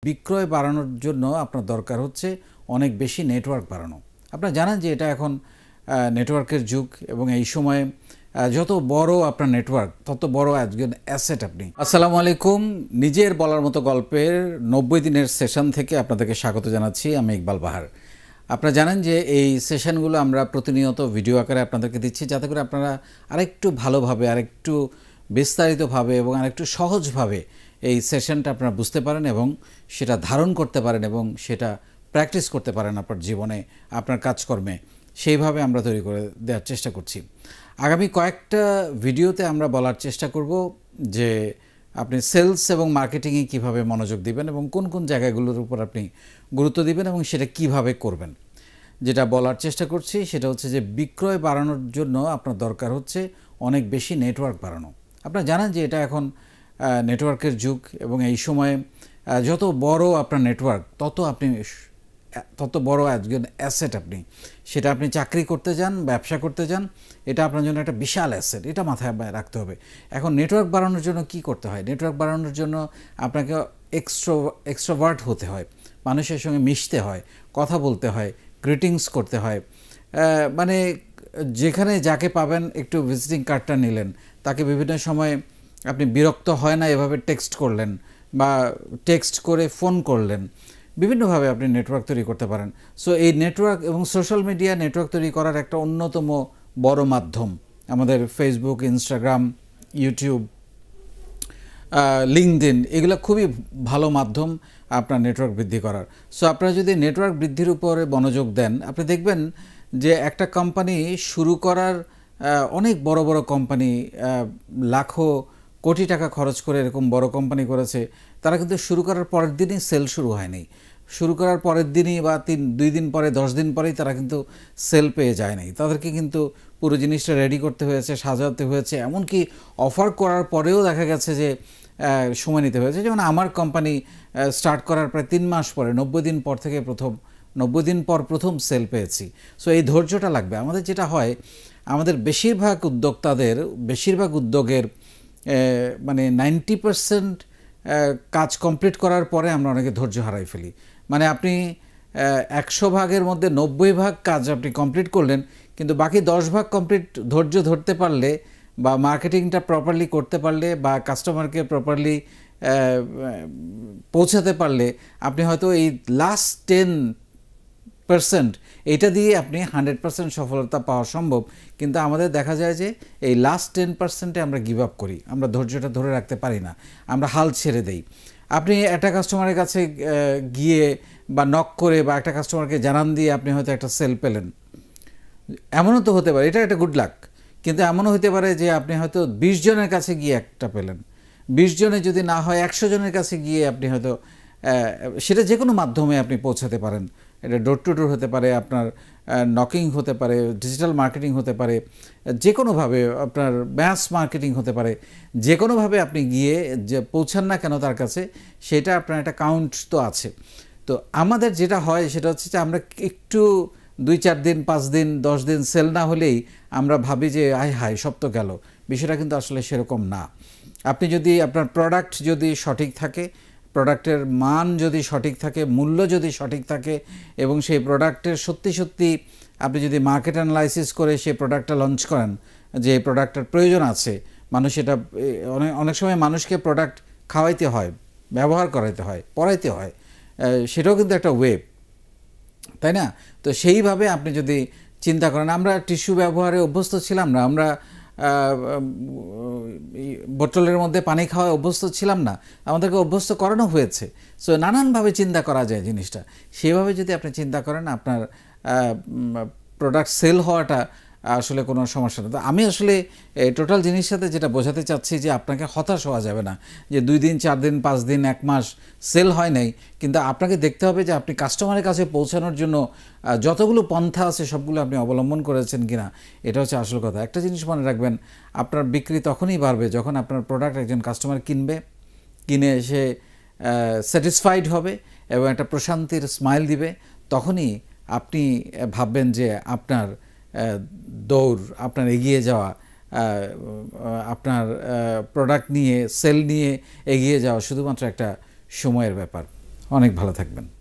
বিক্রয় বাড়ানোর জন্য আপনার দরকার হচ্ছে অনেক বেশি নেটওয়ার্ক বাড়ানো। আপনারা জানেন যে এটা এখন নেটওয়ার্কের যুগ এবং এই সময়ে যত বড় আপনার নেটওয়ার্ক তত বড় একজন অ্যাসেট আপনি। আসসালামু আলাইকুম, নিজের বলার মতো গল্পের 90 দিনের সেশন থেকে আপনাদেরকে স্বাগত জানাচ্ছি। আমি ইকবাল বাহার। আপনারা জানেন যে এই সেশনগুলো আমরা প্রতিনিয়ত ভিডিও আকারে আপনাদেরকে দিচ্ছি, যাতে করে আপনারা আরেকটু ভালোভাবে, আরেকটু বিস্তারিতভাবে এবং আরেকটু সহজভাবে এই সেশনটা আপনারা বুঝতে পারেন এবং সেটা ধারণ করতে পারেন এবং সেটা প্র্যাকটিস করতে পারেন আপনার জীবনে, আপনার কাজকর্মে। সেইভাবে আমরা তৈরি করে দেওয়ার চেষ্টা করছি। আগামী কয়েকটা ভিডিওতে আমরা বলার চেষ্টা করব যে আপনি সেলস এবং মার্কেটিংয়ে কিভাবে মনোযোগ দিবেন এবং কোন কোন জায়গাগুলোর উপর আপনি গুরুত্ব দিবেন এবং সেটা কিভাবে করবেন। যেটা বলার চেষ্টা করছি সেটা হচ্ছে যে বিক্রয় বাড়ানোর জন্য আপনার দরকার হচ্ছে অনেক বেশি নেটওয়ার্ক বাড়ানো। আপনারা জানেন যে এটা এখন নেটওয়ার্কের যুগ এবং এই সময়ে যত বড় আপনার নেটওয়ার্ক তত বড় একজন অ্যাসেট আপনি। সেটা আপনি চাকরি করতে যান, ব্যবসা করতে যান, এটা আপনার জন্য একটা বিশাল অ্যাসেট, এটা মাথায় রাখতে হবে। এখন নেটওয়ার্ক বাড়ানোর জন্য কি করতে হয়? নেটওয়ার্ক বাড়ানোর জন্য আপনাকে এক্সট্রোভার্ট হতে হয়, মানুষের সঙ্গে মিশতে হয়, কথা বলতে হয়, গ্রিটিংস করতে হয়। মানে যেখানে যাকে পাবেন একটু ভিজিটিং কার্ডটা নিলেন, তাকে বিভিন্ন সময় আপনি বিরক্ত হয় না এভাবে টেক্সট করলেন বা টেক্সট করে ফোন করলেন, বিভিন্নভাবে আপনি নেটওয়ার্ক তৈরি করতে পারেন। সো এই নেটওয়ার্ক এবং সোশ্যাল মিডিয়া নেটওয়ার্ক তৈরি করার একটা অন্যতম বড় মাধ্যম আমাদের ফেসবুক, ইনস্টাগ্রাম, ইউটিউব, লিঙ্কডইন, এগুলো খুবই ভালো মাধ্যম আপনার নেটওয়ার্ক বৃদ্ধি করার। সো আপনারা যদি নেটওয়ার্ক বৃদ্ধির উপরে মনোযোগ দেন, আপনি দেখবেন যে একটা কোম্পানি শুরু করার, অনেক বড় বড় কোম্পানি লাখো কোটি টাকা খরচ করে এরকম বড় কোম্পানি করেছে, তারা কিন্তু শুরু করার পরের দিনই সেল শুরু হয়নি। শুরু করার পরের দিনই বা 2 দিন পরে, 10 দিন পরেই তারা কিন্তু সেল পেয়ে যায় নাই। তাদেরকে কিন্তু পুরো জিনিসটা রেডি করতে হয়েছে, সাজাতে হয়েছে, এমনকি অফার করার পরেও দেখা গেছে যে সময় নিতে হয়েছে। যেমন আমার কোম্পানি স্টার্ট করার প্রায় 3 মাস পরে, 90 দিন পর থেকে 90 দিন পর প্রথম সেল পেয়েছি। সো এই ধৈর্যটা লাগবে আমাদের। যেটা হয়, আমাদের বেশিরভাগ উদ্যোগের মানে 90% কাজ কমপ্লিট করার পরে আমরা অনেকে ধৈর্য হারাই ফেলি। মানে আপনি 100 ভাগের মধ্যে 90 ভাগ কাজ আপনি কমপ্লিট করলেন, কিন্তু বাকি 10 ভাগ ধৈর্য ধরতে পারলে বা মার্কেটিংটা প্রপারলি করতে পারলে বা কাস্টমারকে প্রপারলি পৌঁছাতে পারলে আপনি হয়তো এই লাস্ট 10% এটা দিয়ে আপনি 100% সফলতা পাওয়া সম্ভব। কিন্তু আমাদের দেখা যায় যে এই লাস্ট 10%-এ আমরা গিভ আপ করি, আমরা ধৈর্যটা ধরে রাখতে পারি না, আমরা হাল ছেড়ে দেই। আপনি একটা কাস্টমারের কাছে গিয়ে বা নক করে বা একটা কাস্টমারকে জানান দিয়ে আপনি হয়তো একটা সেল পেলেন, এমনও তো হতে পারে, এটা একটা গুড লাক। কিন্তু এমনও হতে পারে যে আপনি হয়তো 20 জনের কাছে গিয়ে একটা পেলেন, 20 জনে যদি না হয় 100 জনের কাছে গিয়ে আপনি হয়তো, সেটা যে কোনো মাধ্যমে আপনি পৌঁছাতে পারেন। এটা ডোর টু ডোর হতে পারে, আপনার নকিং হতে পারে, ডিজিটাল মার্কেটিং হতে পারে, যে কোনোভাবে আপনার ম্যাস মার্কেটিং হতে পারে। যে কোনোভাবে আপনি গিয়ে যে পৌঁছান না কেন তার কাছে, সেটা আপনার একটা কাউন্ট তো আছে। তো আমাদের যেটা হয় সেটা হচ্ছে যে আমরা একটু 2-4 দিন, 5 দিন, 10 দিন সেল না হলেই আমরা ভাবি যে আয় হায় সব তো গেল। বিষয়টা কিন্তু আসলে সেরকম না। আপনি যদি আপনার প্রোডাক্ট যদি সঠিক থাকে, প্রোডাক্টের মান যদি সঠিক থাকে, মূল্য যদি সঠিক থাকে এবং সেই প্রোডাক্টের সত্যি আপনি যদি মার্কেট অ্যানালাইসিস করে সেই প্রোডাক্টটা লঞ্চ করেন, যে প্রোডাক্টের প্রয়োজন আছে, মানুষ এটা অনেক সময় মানুষকে প্রোডাক্ট খাওয়াইতে হয়, ব্যবহার করাইতে হয়, পড়াইতে হয়, সেটাও কিন্তু একটা ওয়েব, তাই না? তো সেইভাবে আপনি যদি চিন্তা করেন, আমরা টিস্যু ব্যবহারে অভ্যস্ত ছিলাম না, আমরা বোতলের মধ্যে পানি খাওয়ায় অভ্যস্ত ছিলাম না, আমাদেরকে অভ্যস্ত করানো হয়েছে। সো নানানভাবে চিন্তা করা যায় জিনিসটা। সেভাবে যদি আপনি চিন্তা করেন, আপনার প্রোডাক্ট সেল হওয়াটা আসলে কোনো সমস্যা না। তো আমি আসলে টোটাল জিনিসের সাথে যেটা বোঝাতে চাচ্ছি যে আপনাকে হতাশ হওয়া যাবে না যে 2 দিন, 4 দিন, 5 দিন, 1 মাস সেল হয় নাই। কিন্তু আপনাকে দেখতে হবে যে আপনি কাস্টমারের কাছে পৌঁছানোর জন্য যতগুলো পন্থা আছে সবগুলো আপনি অবলম্বন করেছেন কিনা, এটা হচ্ছে আসল কথা। একটা জিনিস মনে রাখবেন, আপনার বিক্রি তখনই বাড়বে যখন আপনার প্রোডাক্ট একজন কাস্টমার কিনে সে স্যাটিসফাইড হবে এবং একটা প্রশান্তির স্মাইল দিবে। তখনই আপনি ভাববেন যে আপনার দৌড়, আপনার এগিয়ে যাওয়া, আপনার প্রোডাক্ট নিয়ে, সেল নিয়ে এগিয়ে যাওয়া শুধুমাত্র একটা সময়ের ব্যাপার। অনেক ভালো থাকবেন।